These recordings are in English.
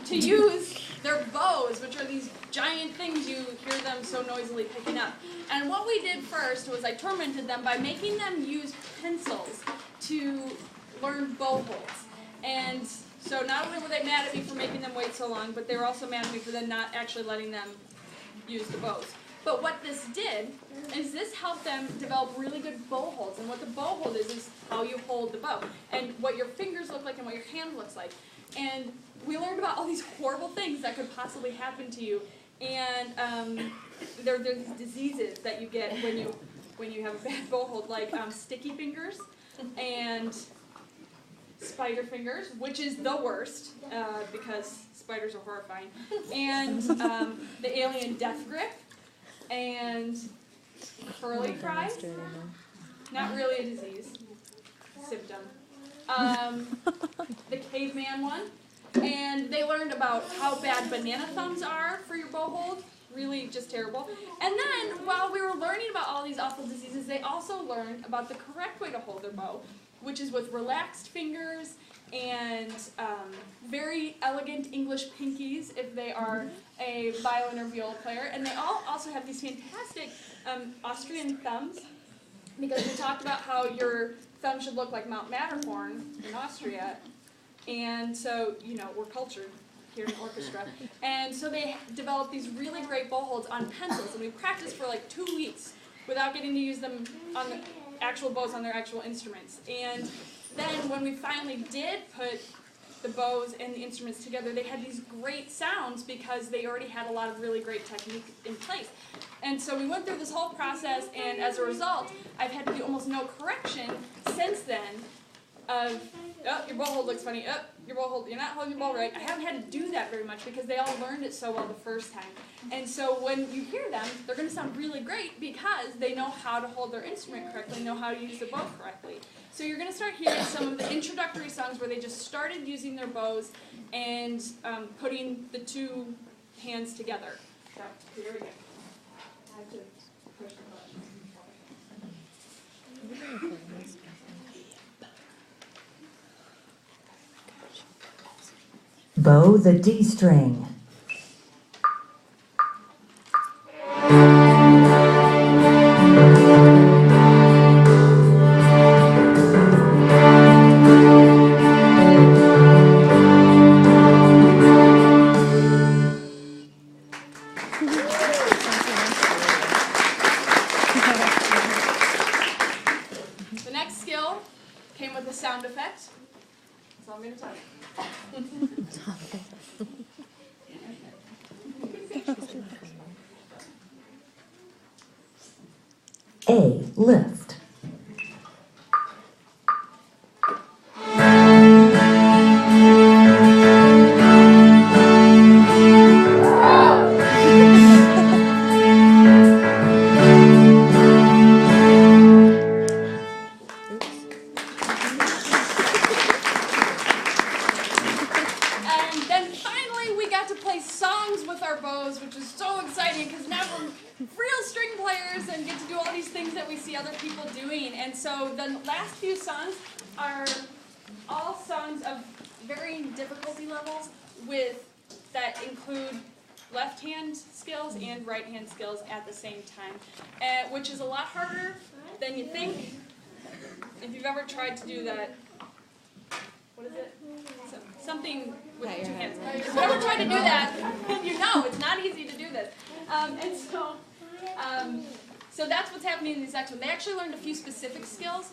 to use their bows, which are these giant things you hear them so noisily picking up. And what we did first was I tormented them by making them use pencils to learn bow holds. And so not only were they mad at me for making them wait so long, but they were also mad at me for then not actually letting them use the bows. But what this did is this helped them develop really good bow holds. And what the bow hold is how you hold the bow and what your fingers look like and what your hand looks like. And we learned about all these horrible things that could possibly happen to you. And there's diseases that you get when you have a bad bow hold, like sticky fingers and spider fingers, which is the worst because spiders are horrifying, and the alien death grip, and curly fries. Not really a disease, symptom. The caveman one, and they learned about how bad banana thumbs are for your bow hold. Really just terrible. And then, while we were learning about all these awful diseases, they also learned about the correct way to hold their bow, which is with relaxed fingers and very elegant English pinkies if they are a violin or viola player. And they all also have these fantastic Austrian thumbs, because we talked about how your thumb should look like Mount Matterhorn in Austria. And so, we're cultured here in orchestra. And so they developed these really great bow holds on pencils, and we practiced for like 2 weeks without getting to use them on the actual bows on their actual instruments. And then when we finally did put the bows and the instruments together, they had these great sounds because they already had a lot of really great technique in place. And so we went through this whole process, and as a result, I've had to do almost no correction since then of, oh, your bow hold looks funny, oh, your bow hold, you're not holding your bow right. I haven't had to do that very much because they all learned it so well the first time. And so when you hear them, they're going to sound really great because they know how to hold their instrument correctly, know how to use the bow correctly. So you're going to start hearing some of the introductory songs where they just started using their bows and putting the two hands together. So here we go. I have to push the button. Bow the D string. The next skill came with a sound effect, so I'm going to tell you. A. Lift. And then finally we got to play songs with our bows, which is so exciting because now we're real string players and get to do all these things that we see other people doing. And so the last few songs are all songs of varying difficulty levels that include left hand skills and right hand skills at the same time, which is a lot harder than you think. If you've ever tried to do that, what is it? Something with 2 hands. If you've ever tried to do that, you know it's not easy to do this. So that's what's happening in these next one. They actually learned a few specific skills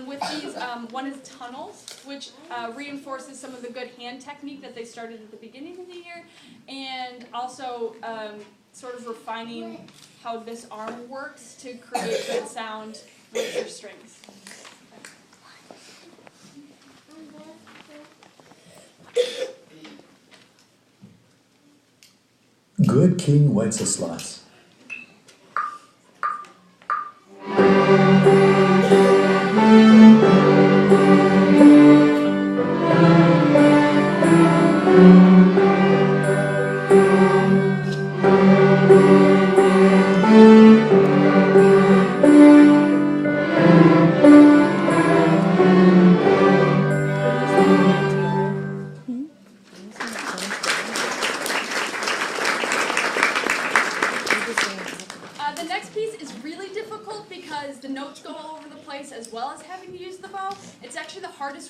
with these. One is tunnels, which reinforces some of the good hand technique that they started at the beginning of the year, and also sort of refining how this arm works to create good sound with your strings. Good King Wenceslas.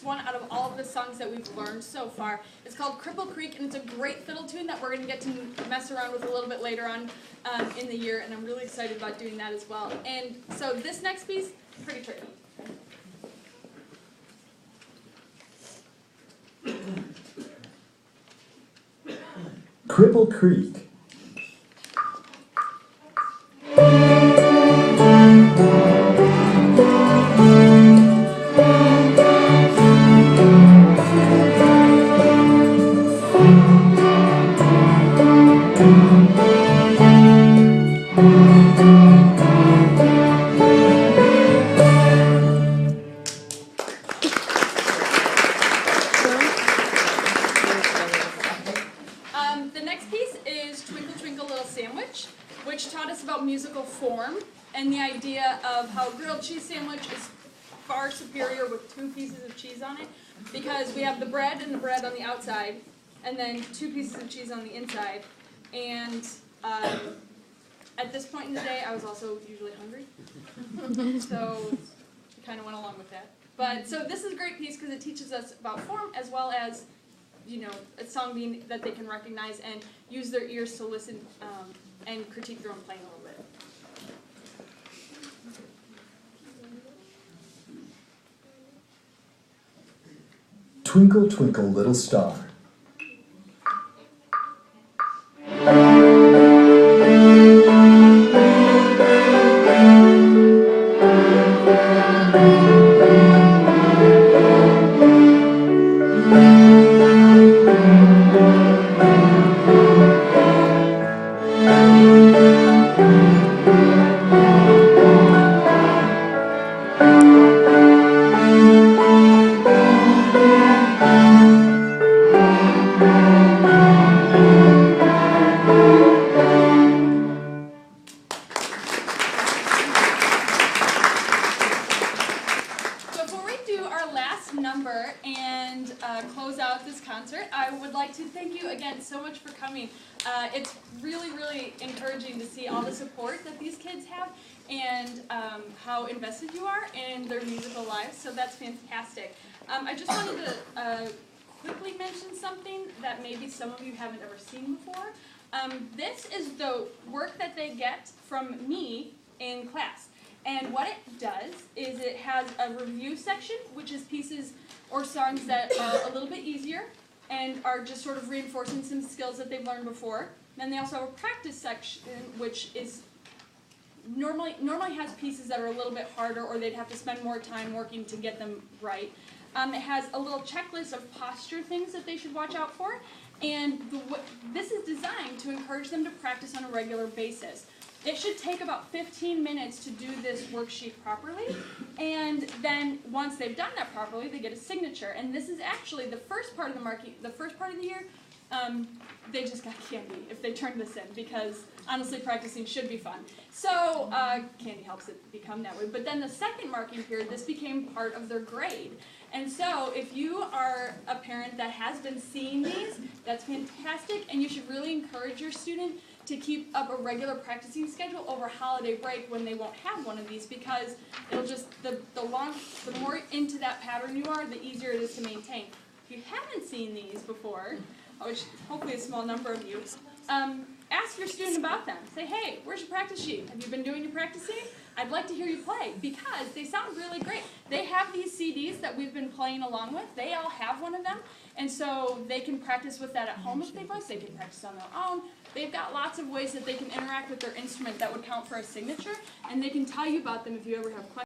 easiest one out of all of the songs that we've learned so far. It's called Cripple Creek, and it's a great fiddle tune that we're going to get to mess around with a little bit later on in the year, and I'm really excited about doing that as well. And so this next piece, pretty tricky. Cripple Creek. The next piece is Twinkle Twinkle Little Sandwich, which taught us about musical form and the idea of how a grilled cheese sandwich is far superior with 2 pieces of cheese on it, because we have the bread and the bread on the outside, and then 2 pieces of cheese on the inside. And at this point in the day, I was also usually hungry, so I kind of went along with that. But so this is a great piece because it teaches us about form as well as, you know, a song being that they can recognize and use their ears to listen and critique their own playing a little bit. Twinkle Twinkle Little Star. Number and close out this concert, I would like to thank you again so much for coming. It's really, really encouraging to see all the support that these kids have and how invested you are in their musical lives, so that's fantastic. I just wanted to quickly mention something that maybe some of you haven't ever seen before. This is the work that they get from me in class. And what it does is it has a review section, which is pieces or songs that are a little bit easier and are just sort of reinforcing some skills that they've learned before. Then they also have a practice section, which is normally has pieces that are a little bit harder, or they'd have to spend more time working to get them right. It has a little checklist of posture things that they should watch out for, and this is designed to encourage them to practice on a regular basis. It should take about 15 minutes to do this worksheet properly, and then once they've done that properly, they get a signature. And this is actually the first part of the first part of the year. They just got candy if they turn this in, because honestly, practicing should be fun. So candy helps it become that way. But then the second marking period, this became part of their grade. And so if you are a parent that has been seeing these, that's fantastic, and you should really encourage your student to keep up a regular practicing schedule over holiday break when they won't have one of these, because it'll just, the more into that pattern you are, the easier it is to maintain. If you haven't seen these before, which hopefully a small number of you, ask your student about them. Say, hey, where's your practice sheet? Have you been doing your practicing? I'd like to hear you play, because they sound really great. They have these CDs that we've been playing along with. They all have one of them, and so they can practice with that at home if they'd like. They can practice on their own. They've got lots of ways that they can interact with their instrument that would count for a signature, and they can tell you about them if you ever have questions.